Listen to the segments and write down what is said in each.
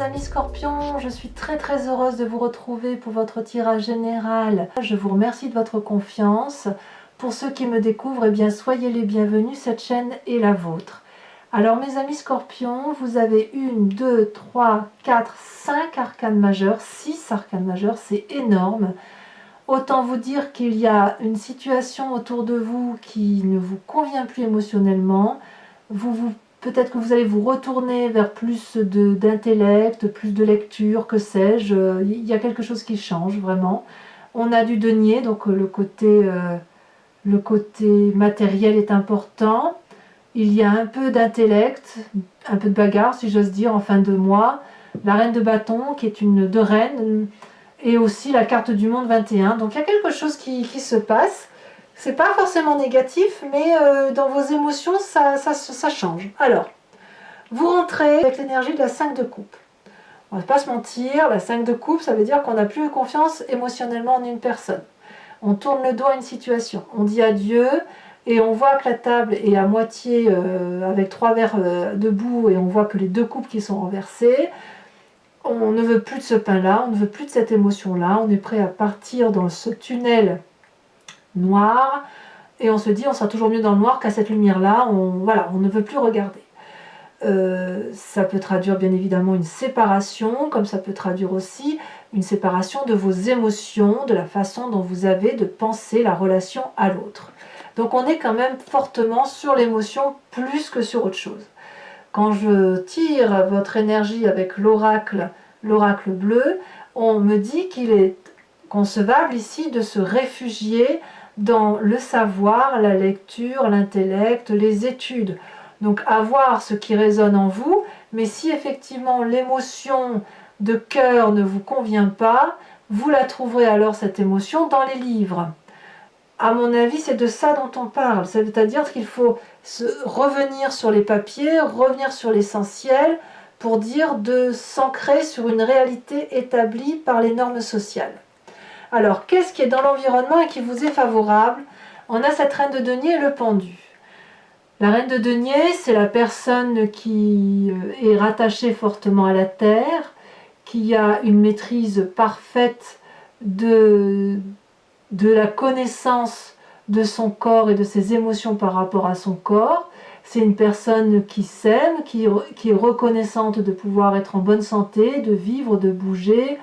mes amis scorpions, je suis très heureuse de vous retrouver pour votre tirage général. Je vous remercie de votre confiance. Pour ceux qui me découvrent, eh bien soyez les bienvenus, cette chaîne est la vôtre. Alors mes amis scorpions, vous avez 1, 2, 3, 4, 5 arcanes majeures, 6 arcanes majeures, c'est énorme. Autant vous dire qu'il y a une situation autour de vous qui ne vous convient plus émotionnellement. Peut-être que vous allez vous retourner vers plus d'intellect, plus de lecture, que sais-je. Il y a quelque chose qui change vraiment. On a du denier, donc le côté matériel est important. Il y a un peu d'intellect, un peu de bagarre si j'ose dire en fin de mois. La reine de bâton qui est une de reine. Et aussi la carte du monde 21. Donc il y a quelque chose qui se passe. C'est pas forcément négatif, mais dans vos émotions, ça change. Alors, vous rentrez avec l'énergie de la 5 de coupe. On va pas se mentir, la 5 de coupe, ça veut dire qu'on n'a plus confiance émotionnellement en une personne. On tourne le dos à une situation. On dit adieu et on voit que la table est à moitié avec 3 verres debout et on voit que les 2 coupes qui sont renversées. On ne veut plus de ce pain-là, on ne veut plus de cette émotion-là, on est prêt à partir dans ce tunnel noir et on se dit on sera toujours mieux dans le noir qu'à cette lumière-là, on ne veut plus regarder. Ça peut traduire bien évidemment une séparation, comme ça peut traduire aussi une séparation de vos émotions, de la façon dont vous avez de penser la relation à l'autre. Donc on est quand même fortement sur l'émotion plus que sur autre chose. Quand je tire votre énergie avec l'oracle bleu, on me dit qu'il est concevable ici de se réfugier dans le savoir, la lecture, l'intellect, les études. Donc avoir ce qui résonne en vous, mais si effectivement l'émotion de cœur ne vous convient pas, vous la trouverez alors cette émotion dans les livres. À mon avis, c'est de ça dont on parle, c'est-à-dire qu'il faut revenir sur les papiers, revenir sur l'essentiel, pour dire de s'ancrer sur une réalité établie par les normes sociales. Alors, qu'est-ce qui est dans l'environnement et qui vous est favorable? On a cette reine de denier et le pendu. La reine de denier, c'est la personne qui est rattachée fortement à la terre, qui a une maîtrise parfaite de la connaissance de son corps et de ses émotions par rapport à son corps. C'est une personne qui s'aime, qui est reconnaissante de pouvoir être en bonne santé, de vivre, de bouger,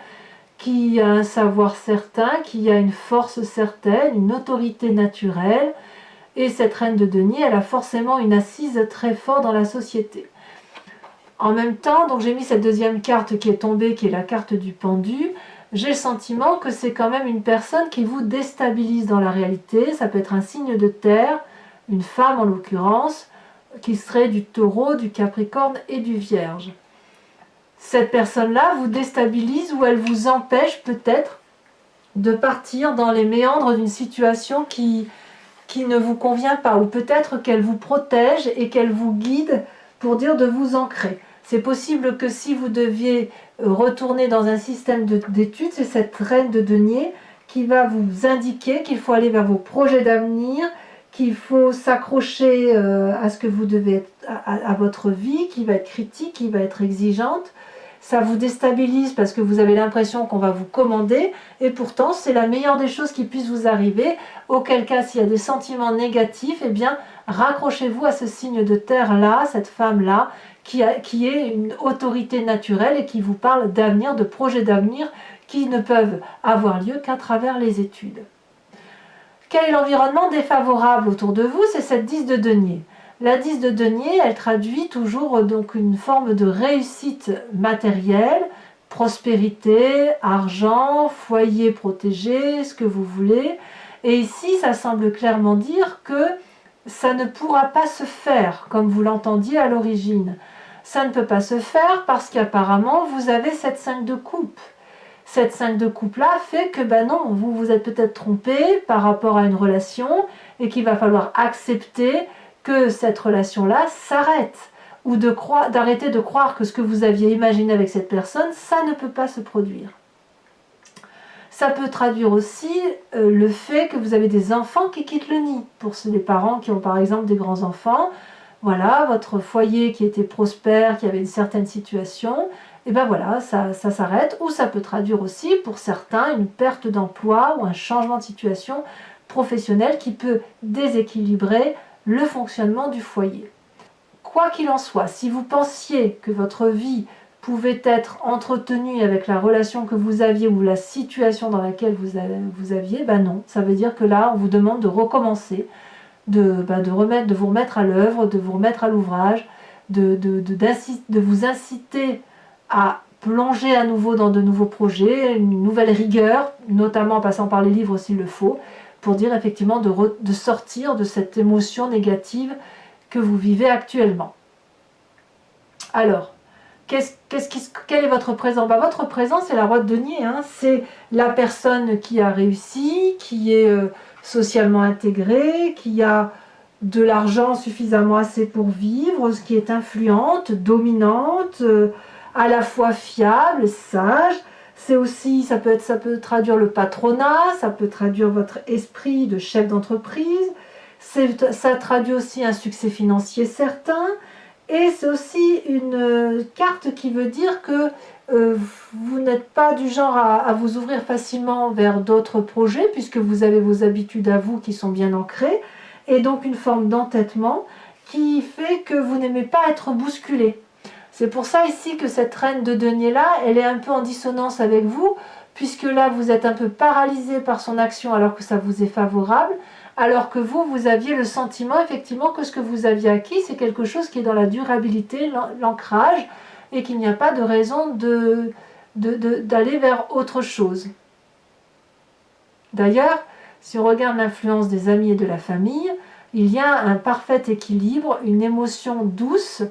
qui a un savoir certain, qui a une force certaine, une autorité naturelle. Et cette reine de denier, elle a forcément une assise très forte dans la société. En même temps, donc j'ai mis cette deuxième carte qui est tombée, qui est la carte du pendu. J'ai le sentiment que c'est quand même une personne qui vous déstabilise dans la réalité. Ça peut être un signe de terre, une femme en l'occurrence, qui serait du taureau, du capricorne et du vierge. Cette personne-là vous déstabilise ou elle vous empêche peut-être de partir dans les méandres d'une situation qui ne vous convient pas. Ou peut-être qu'elle vous protège et qu'elle vous guide pour dire de vous ancrer. C'est possible que si vous deviez retourner dans un système d'études, c'est cette reine de denier qui va vous indiquer qu'il faut aller vers vos projets d'avenir, qu'il faut s'accrocher à ce que vous devez être, à votre vie, qui va être critique, qui va être exigeante. Ça vous déstabilise parce que vous avez l'impression qu'on va vous commander et pourtant c'est la meilleure des choses qui puisse vous arriver. Auquel cas, s'il y a des sentiments négatifs, eh bien raccrochez-vous à ce signe de terre-là, cette femme-là, qui est une autorité naturelle et qui vous parle d'avenir, de projets d'avenir qui ne peuvent avoir lieu qu'à travers les études. Quel est l'environnement défavorable autour de vous? C'est cette 10 de denier. La 10 de denier, elle traduit toujours donc une forme de réussite matérielle, prospérité, argent, foyer protégé, ce que vous voulez. Et ici, ça semble clairement dire que ça ne pourra pas se faire comme vous l'entendiez à l'origine. Ça ne peut pas se faire parce qu'apparemment, vous avez cette 5 de coupe. Cette 5 de coupe-là fait que, non, vous vous êtes peut-être trompé par rapport à une relation et qu'il va falloir accepter que cette relation-là s'arrête ou d'arrêter de croire que ce que vous aviez imaginé avec cette personne, ça ne peut pas se produire. Ça peut traduire aussi le fait que vous avez des enfants qui quittent le nid. Pour les parents qui ont par exemple des grands-enfants, voilà, votre foyer qui était prospère, qui avait une certaine situation, et ben voilà, ça s'arrête, ou ça peut traduire aussi pour certains une perte d'emploi ou un changement de situation professionnelle qui peut déséquilibrer le fonctionnement du foyer. Quoi qu'il en soit, si vous pensiez que votre vie pouvait être entretenue avec la relation que vous aviez ou la situation dans laquelle vous aviez, ben non, ça veut dire que là, on vous demande de recommencer, de vous remettre à l'œuvre, de vous remettre à l'ouvrage, de vous inciter à plonger à nouveau dans de nouveaux projets, une nouvelle rigueur, notamment en passant par les livres s'il le faut, pour dire effectivement de sortir de cette émotion négative que vous vivez actuellement. Alors, quel est votre présent? Votre présent, c'est la roue de denier, hein. C'est la personne qui a réussi, qui est socialement intégrée, qui a de l'argent suffisamment assez pour vivre, qui est influente, dominante, à la fois fiable, sage. C'est aussi, ça peut traduire le patronat, ça peut traduire votre esprit de chef d'entreprise, ça traduit aussi un succès financier certain, et c'est aussi une carte qui veut dire que vous n'êtes pas du genre à vous ouvrir facilement vers d'autres projets, puisque vous avez vos habitudes à vous qui sont bien ancrées, et donc une forme d'entêtement qui fait que vous n'aimez pas être bousculé. C'est pour ça ici que cette reine de denier là, elle est un peu en dissonance avec vous, puisque là vous êtes un peu paralysé par son action alors que ça vous est favorable, alors que vous aviez le sentiment effectivement que ce que vous aviez acquis, c'est quelque chose qui est dans la durabilité, l'ancrage, et qu'il n'y a pas de raison d'aller vers autre chose. D'ailleurs, si on regarde l'influence des amis et de la famille, il y a un parfait équilibre, une émotion douce,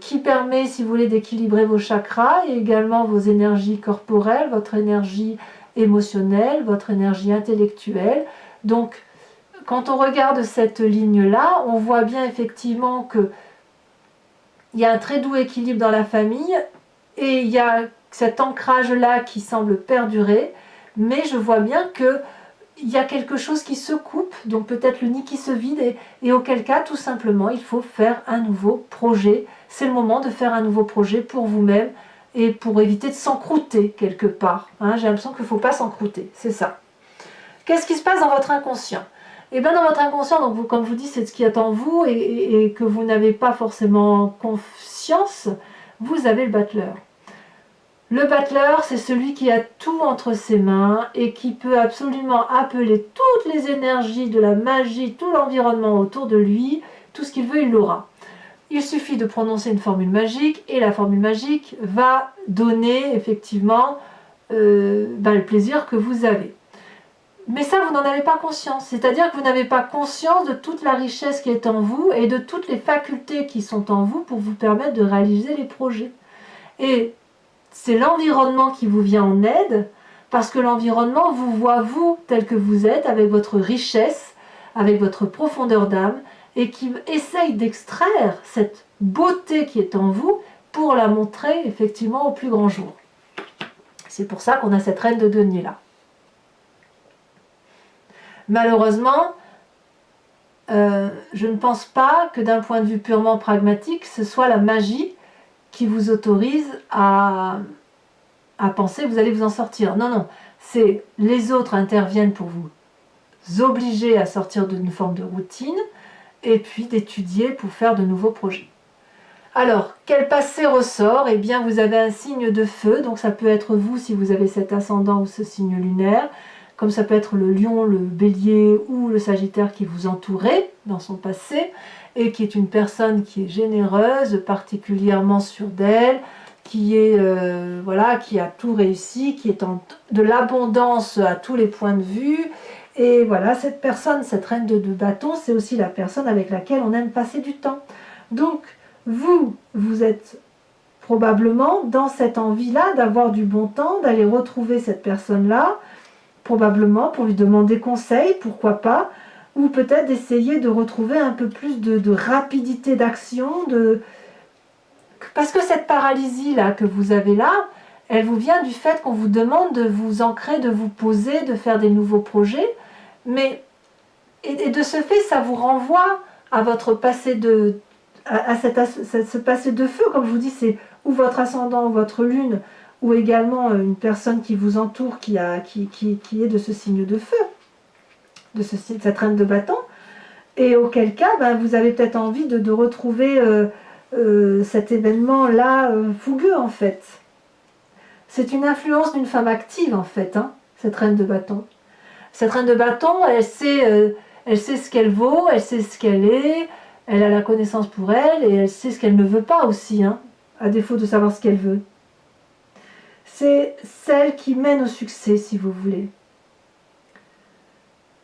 qui permet, si vous voulez, d'équilibrer vos chakras et également vos énergies corporelles, votre énergie émotionnelle, votre énergie intellectuelle. Donc, quand on regarde cette ligne-là, on voit bien effectivement qu'il y a un très doux équilibre dans la famille et il y a cet ancrage-là qui semble perdurer, mais je vois bien que il y a quelque chose qui se coupe, donc peut-être le nid qui se vide, et auquel cas, tout simplement, il faut faire un nouveau projet. C'est le moment de faire un nouveau projet pour vous-même et pour éviter de s'encrouter quelque part. Hein, j'ai l'impression qu'il ne faut pas s'encrouter, c'est ça. Qu'est-ce qui se passe dans votre inconscient? Et bien dans votre inconscient, donc vous, comme je vous dis, c'est ce qui est en vous et que vous n'avez pas forcément conscience, vous avez le battleur. Le battleur, c'est celui qui a tout entre ses mains et qui peut absolument appeler toutes les énergies de la magie, tout l'environnement autour de lui, tout ce qu'il veut, il l'aura. Il suffit de prononcer une formule magique et la formule magique va donner effectivement le plaisir que vous avez. Mais ça, vous n'en avez pas conscience. C'est-à-dire que vous n'avez pas conscience de toute la richesse qui est en vous et de toutes les facultés qui sont en vous pour vous permettre de réaliser les projets. Et c'est l'environnement qui vous vient en aide, parce que l'environnement vous voit vous tel que vous êtes, avec votre richesse, avec votre profondeur d'âme, et qui essaye d'extraire cette beauté qui est en vous pour la montrer effectivement au plus grand jour. C'est pour ça qu'on a cette reine de denier là. Malheureusement, je ne pense pas que d'un point de vue purement pragmatique, ce soit la magie qui vous autorise à penser que vous allez vous en sortir. Non, non, c'est les autres interviennent pour vous obliger à sortir d'une forme de routine et puis d'étudier pour faire de nouveaux projets. Alors, quel passé ressort? Eh bien, vous avez un signe de feu, donc ça peut être vous si vous avez cet ascendant ou ce signe lunaire, comme ça peut être le lion, le bélier ou le sagittaire qui vous entourait dans son passé, et qui est une personne qui est généreuse, particulièrement sûre d'elle, qui est qui a tout réussi, qui est de l'abondance à tous les points de vue. Et voilà, cette personne, cette reine de bâton, c'est aussi la personne avec laquelle on aime passer du temps. Donc, vous êtes probablement dans cette envie-là d'avoir du bon temps, d'aller retrouver cette personne-là, probablement pour lui demander conseil, pourquoi pas, ou peut-être d'essayer de retrouver un peu plus de rapidité d'action, parce que cette paralysie-là que vous avez là, elle vous vient du fait qu'on vous demande de vous ancrer, de vous poser, de faire des nouveaux projets, et de ce fait, ça vous renvoie à votre passé ce passé de feu, comme je vous dis, c'est ou votre ascendant ou votre lune, ou également une personne qui vous entoure qui est de ce signe de feu, de cette reine de bâton, et auquel cas vous avez peut-être envie de retrouver cet événement-là fougueux en fait. C'est une influence d'une femme active en fait, hein, cette reine de bâton. Cette reine de bâton, elle sait ce qu'elle vaut, elle sait ce qu'elle est, elle a la connaissance pour elle et elle sait ce qu'elle ne veut pas aussi, hein, à défaut de savoir ce qu'elle veut. C'est celle qui mène au succès, si vous voulez.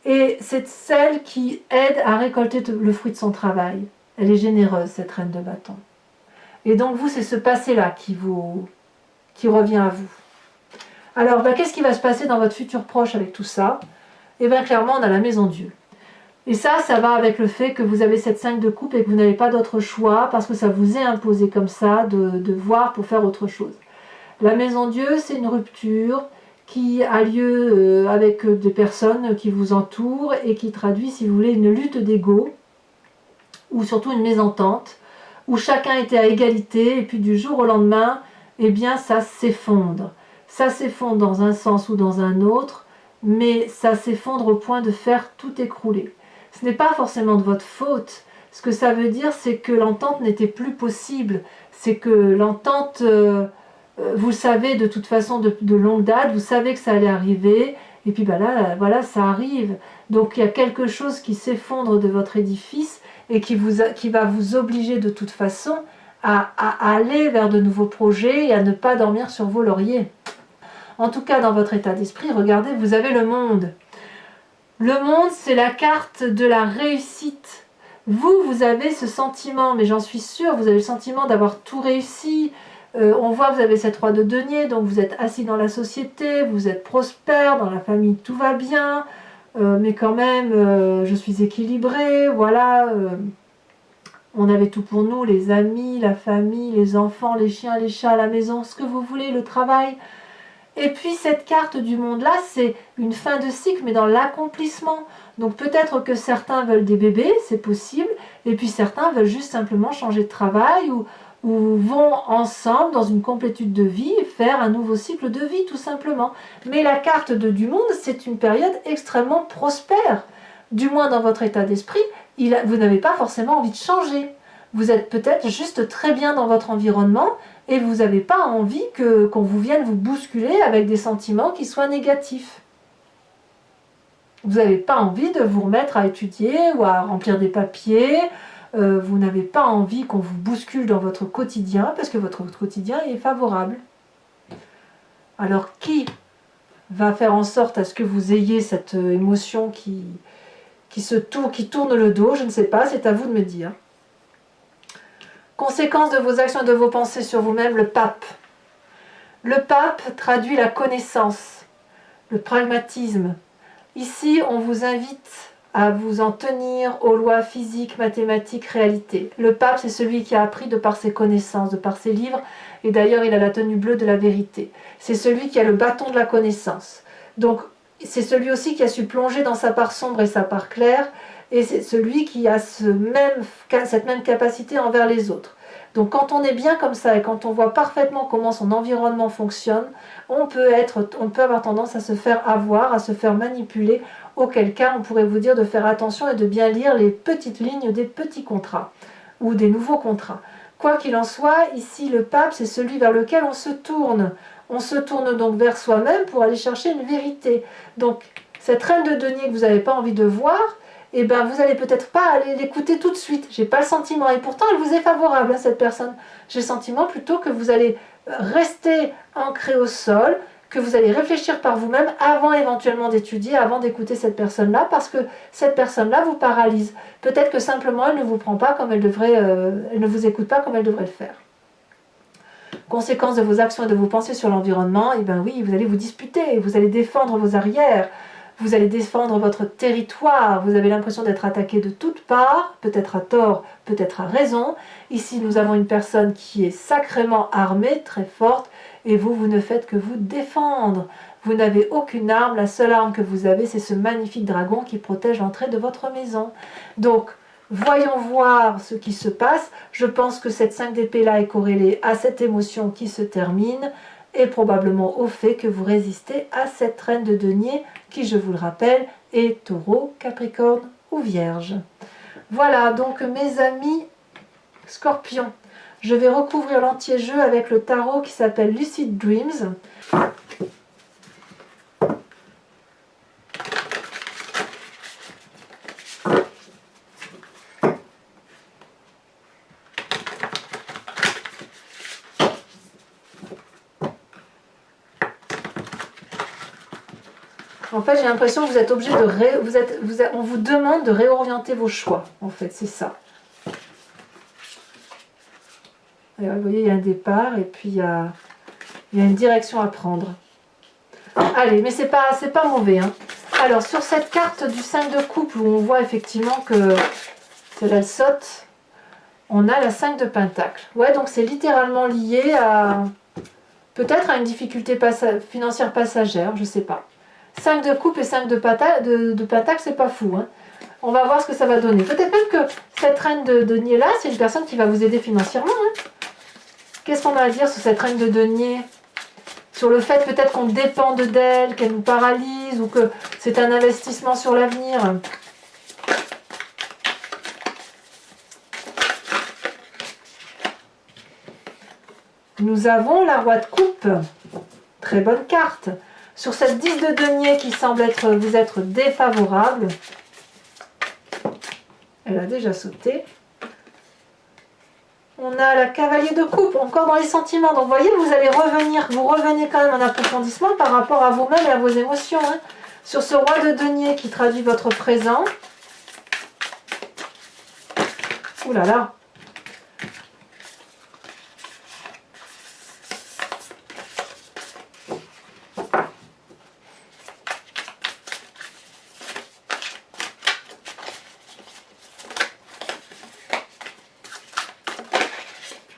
Et c'est celle qui aide à récolter le fruit de son travail. Elle est généreuse, cette reine de bâton. Et donc vous, c'est ce passé-là qui revient à vous. Alors, qu'est-ce qui va se passer dans votre futur proche avec tout ça? Et bien clairement, on a la maison Dieu. Et ça va avec le fait que vous avez cette 5 de coupe et que vous n'avez pas d'autre choix parce que ça vous est imposé comme ça de voir pour faire autre chose. La maison Dieu, c'est une rupture qui a lieu avec des personnes qui vous entourent et qui traduit, si vous voulez, une lutte d'ego ou surtout une mésentente où chacun était à égalité et puis du jour au lendemain, eh bien ça s'effondre. Ça s'effondre dans un sens ou dans un autre, mais ça s'effondre au point de faire tout écrouler. Ce n'est pas forcément de votre faute. Ce que ça veut dire, c'est que l'entente n'était plus possible. C'est que l'entente, vous le savez de toute façon de longue date, vous savez que ça allait arriver, et puis là, voilà, ça arrive. Donc il y a quelque chose qui s'effondre de votre édifice et qui va vous obliger de toute façon à aller vers de nouveaux projets et à ne pas dormir sur vos lauriers. En tout cas, dans votre état d'esprit, regardez, vous avez le monde. Le monde, c'est la carte de la réussite. Vous avez ce sentiment, mais j'en suis sûre, vous avez le sentiment d'avoir tout réussi. On voit, vous avez cette roi de denier, donc vous êtes assis dans la société, vous êtes prospère, dans la famille tout va bien, mais quand même, je suis équilibrée, voilà. On avait tout pour nous, les amis, la famille, les enfants, les chiens, les chats à la maison, ce que vous voulez, le travail. Et puis cette carte du monde-là, c'est une fin de cycle, mais dans l'accomplissement. Donc peut-être que certains veulent des bébés, c'est possible, et puis certains veulent juste simplement changer de travail ou vont ensemble, dans une complétude de vie, faire un nouveau cycle de vie, tout simplement. Mais la carte du monde, c'est une période extrêmement prospère. Du moins dans votre état d'esprit, vous n'avez pas forcément envie de changer. Vous êtes peut-être juste très bien dans votre environnement et vous n'avez pas envie qu'on vous vienne vous bousculer avec des sentiments qui soient négatifs. Vous n'avez pas envie de vous remettre à étudier ou à remplir des papiers. Vous n'avez pas envie qu'on vous bouscule dans votre quotidien parce que votre quotidien est favorable. Alors qui va faire en sorte à ce que vous ayez cette émotion qui tourne le dos? Je ne sais pas, c'est à vous de me dire. Conséquence de vos actions et de vos pensées sur vous-même, le pape. Le pape traduit la connaissance, le pragmatisme. Ici, on vous invite à vous en tenir aux lois physiques, mathématiques, réalité. Le pape, c'est celui qui a appris de par ses connaissances, de par ses livres, et d'ailleurs, il a la tenue bleue de la vérité. C'est celui qui a le bâton de la connaissance. Donc, c'est celui aussi qui a su plonger dans sa part sombre et sa part claire, et c'est celui qui a cette même capacité envers les autres. Donc quand on est bien comme ça et quand on voit parfaitement comment son environnement fonctionne, on peut avoir tendance à se faire avoir, à se faire manipuler, auquel cas on pourrait vous dire de faire attention et de bien lire les petites lignes des petits contrats ou des nouveaux contrats. Quoi qu'il en soit, ici le pape, c'est celui vers lequel on se tourne. On se tourne donc vers soi-même pour aller chercher une vérité. Donc cette reine de denier que vous n'avez pas envie de voir, eh ben, vous n'allez peut-être pas aller l'écouter tout de suite. J'ai pas le sentiment, et pourtant elle vous est favorable, hein, cette personne. J'ai le sentiment plutôt que vous allez rester ancré au sol, que vous allez réfléchir par vous-même avant éventuellement d'étudier, avant d'écouter cette personne-là, parce que cette personne-là vous paralyse. Peut-être que simplement elle ne vous prend pas comme elle devrait, elle ne vous écoute pas comme elle devrait le faire. Conséquence de vos actions et de vos pensées sur l'environnement, eh bien oui, vous allez vous disputer, vous allez défendre vos arrières, vous allez défendre votre territoire, vous avez l'impression d'être attaqué de toutes parts, peut-être à tort, peut-être à raison. Ici, nous avons une personne qui est sacrément armée, très forte, et vous ne faites que vous défendre. Vous n'avez aucune arme, la seule arme que vous avez, c'est ce magnifique dragon qui protège l'entrée de votre maison. Donc, Voyons voir ce qui se passe. Je pense que cette 5 d'épée là est corrélée à cette émotion qui se termine et probablement au fait que vous résistez à cette reine de denier qui, je vous le rappelle, est taureau, capricorne ou vierge. Voilà donc mes amis scorpions. Je vais recouvrir l'entier-jeu avec le tarot qui s'appelle Lucid Dreams. En fait, j'ai l'impression que vous êtes obligé de on vous demande de réorienter vos choix. En fait, c'est ça. Alors, vous voyez, il y a un départ et puis il y a une direction à prendre. Allez, mais c'est pas mauvais. Hein. Alors, sur cette carte du 5 de coupe, où on voit effectivement que celle-là elle saute, on a la 5 de pentacle. Ouais, donc c'est littéralement lié à peut-être à une difficulté financière passagère, je sais pas. 5 de coupe et 5 de pentacle, c'est pas fou. Hein. On va voir ce que ça va donner. Peut-être même que cette reine de denier là, c'est une personne qui va vous aider financièrement. Hein. Qu'est-ce qu'on a à dire sur cette reine de denier? Sur le fait peut-être qu'on dépende d'elle, qu'elle nous paralyse ou que c'est un investissement sur l'avenir. Nous avons la roi de coupe. Très bonne carte. Sur cette 10 de denier qui semble vous être défavorable, elle a déjà sauté. On a la cavalier de coupe, encore dans les sentiments. Donc vous voyez, vous revenez quand même en approfondissement par rapport à vous-même et à vos émotions. Hein. Sur ce roi de denier qui traduit votre présent. Ouh là là.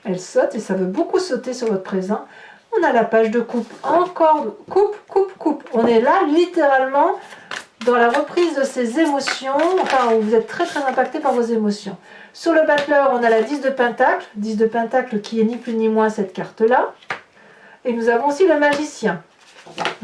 Elle saute et ça veut beaucoup sauter sur votre présent. On a la page de coupe, encore coupe, coupe, coupe. On est là littéralement dans la reprise de ces émotions, enfin où vous êtes très très impacté par vos émotions. Sur le battleur, on a la 10 de pentacle qui est ni plus ni moins cette carte-là. Et nous avons aussi le magicien.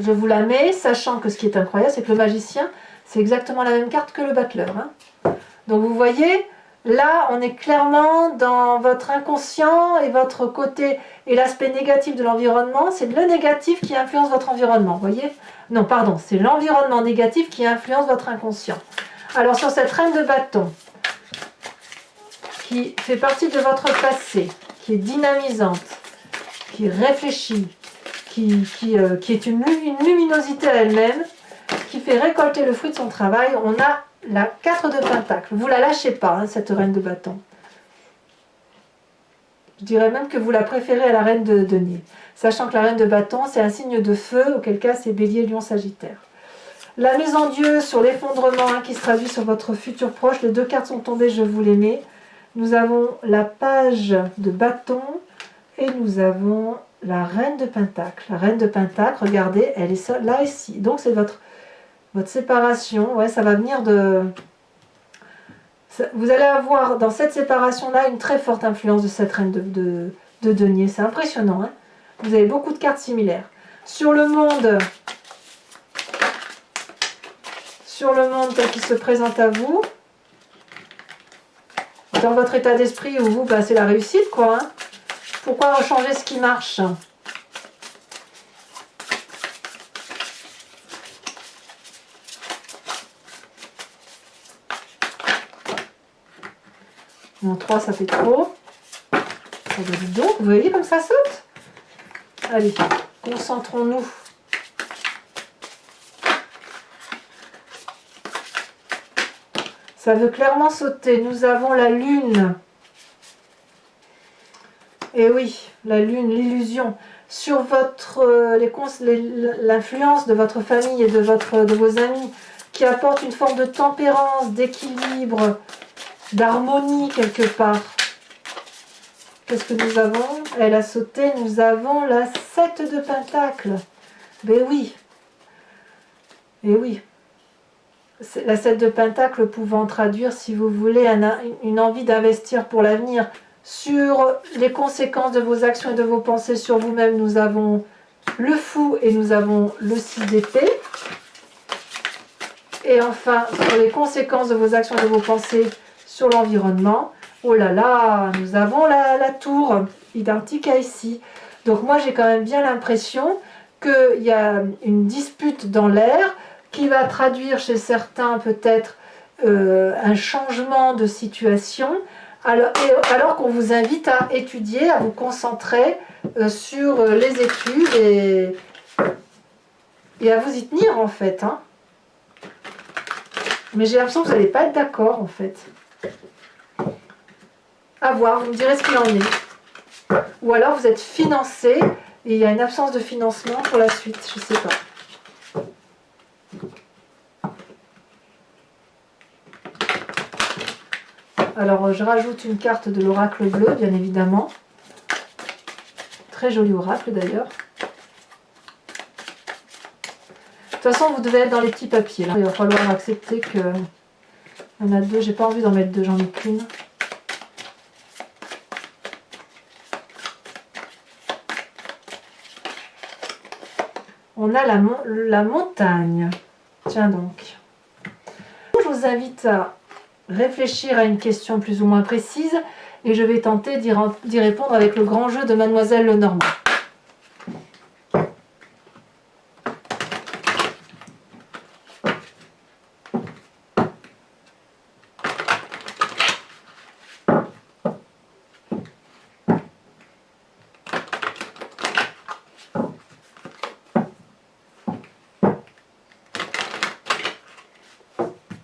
Je vous la mets, sachant que ce qui est incroyable, c'est que le magicien, c'est exactement la même carte que le battleur. Hein. Donc vous voyez... Là, on est clairement dans votre inconscient et votre côté, et l'aspect négatif de l'environnement, c'est le négatif qui influence votre environnement, vous voyez? Non, pardon, c'est l'environnement négatif qui influence votre inconscient. Alors, sur cette reine de bâton, qui fait partie de votre passé, qui est dynamisante, qui est réfléchie, qui est une luminosité à elle-même, qui fait récolter le fruit de son travail, on a la 4 de pentacle. Vous ne la lâchez pas, hein, cette reine de bâton. Je dirais même que vous la préférez à la reine de denier. Sachant que la reine de bâton, c'est un signe de feu, auquel cas c'est bélier, lion, sagittaire. La mise en Dieu sur l'effondrement hein, qui se traduit sur votre futur proche. Les deux cartes sont tombées, je vous les mets. Nous avons la page de bâton et nous avons la reine de pentacle. La reine de pentacle, regardez, elle est là ici. Donc c'est votre séparation, ouais, ça va venir de... Vous allez avoir dans cette séparation-là une très forte influence de cette reine de denier. C'est impressionnant. Hein, vous avez beaucoup de cartes similaires. Sur le monde tel qu'il se présente à vous, dans votre état d'esprit où vous, bah, c'est la réussite, quoi. Hein. Pourquoi rechanger ce qui marche ? Non, 3, ça fait trop. Oh, bah, dis donc, vous voyez comme ça saute? Allez, concentrons-nous. Ça veut clairement sauter. Nous avons la lune. Et oui, la lune, l'illusion. Sur l'influence de votre famille et de vos amis qui apporte une forme de tempérance, d'équilibre, d'harmonie quelque part. Qu'est-ce que nous avons? Elle a sauté, nous avons la 7 de pentacle. Ben oui. Et oui. La 7 de Pentacle pouvant traduire, si vous voulez, une envie d'investir pour l'avenir. Sur les conséquences de vos actions et de vos pensées sur vous-même, nous avons le Fou et nous avons le 6 d'épée. Et enfin, sur les conséquences de vos actions et de vos pensées sur l'environnement, oh là là, nous avons la tour identique à ici. Donc moi j'ai quand même bien l'impression qu'il y a une dispute dans l'air qui va traduire chez certains peut-être un changement de situation, alors qu'on vous invite à étudier, à vous concentrer sur les études et à vous y tenir en fait. Hein. Mais j'ai l'impression que vous n'allez pas être d'accord en fait. À voir, vous me direz ce qu'il en est. Ou alors vous êtes financé et il y a une absence de financement pour la suite, je ne sais pas. Alors je rajoute une carte de l'oracle bleu, bien évidemment. Très joli oracle d'ailleurs. De toute façon, vous devez être dans les petits papiers. Là. Il va falloir accepter que... Il y en a deux, j'ai pas envie d'en mettre deux, j'en ai qu'une. On a la montagne. Tiens donc. Je vous invite à réfléchir à une question plus ou moins précise et je vais tenter d'y répondre avec le grand jeu de Mademoiselle Lenormand.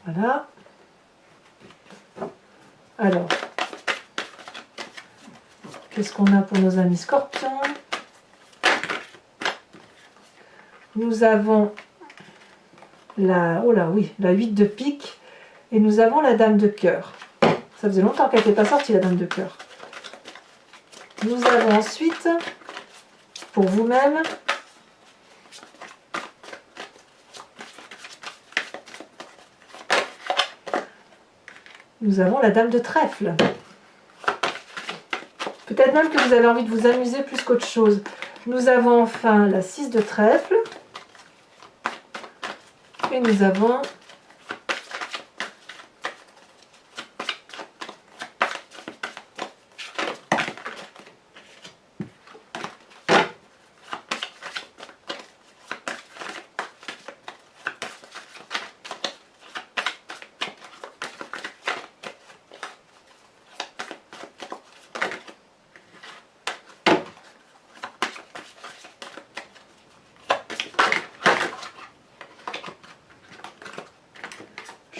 Voilà. Alors, qu'est-ce qu'on a pour nos amis scorpions? Nous avons la 8 de pique et nous avons la dame de cœur. Ça faisait longtemps qu'elle n'était pas sortie, la dame de cœur. Nous avons ensuite, pour vous-même, nous avons la dame de trèfle. Peut-être même que vous avez envie de vous amuser plus qu'autre chose. Nous avons enfin la 6 de trèfle. Et nous avons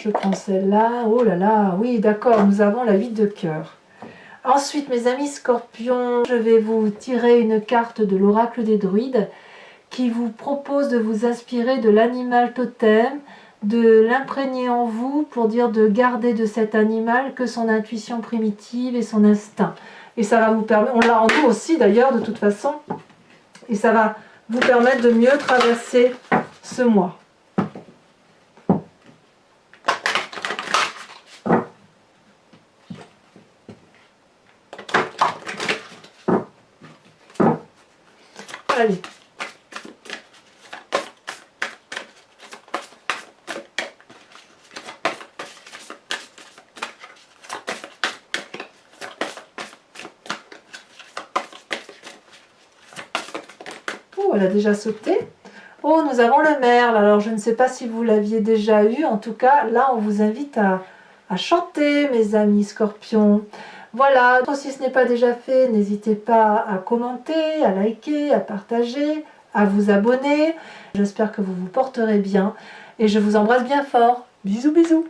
je prends celle-là. Oh là là, oui, d'accord, nous avons la 8 de cœur. Ensuite, mes amis scorpions, je vais vous tirer une carte de l'oracle des druides qui vous propose de vous inspirer de l'animal totem, de l'imprégner en vous pour dire de garder de cet animal que son intuition primitive et son instinct. Et ça va vous permettre, on l'a en nous aussi d'ailleurs de toute façon, et ça va vous permettre de mieux traverser ce mois. Allez. Oh, elle a déjà sauté. Oh, nous avons le merle. Alors, je ne sais pas si vous l'aviez déjà eu. En tout cas, là, on vous invite à chanter, mes amis scorpions. Voilà, si ce n'est pas déjà fait, n'hésitez pas à commenter, à liker, à partager, à vous abonner. J'espère que vous vous porterez bien et je vous embrasse bien fort. Bisous, bisous.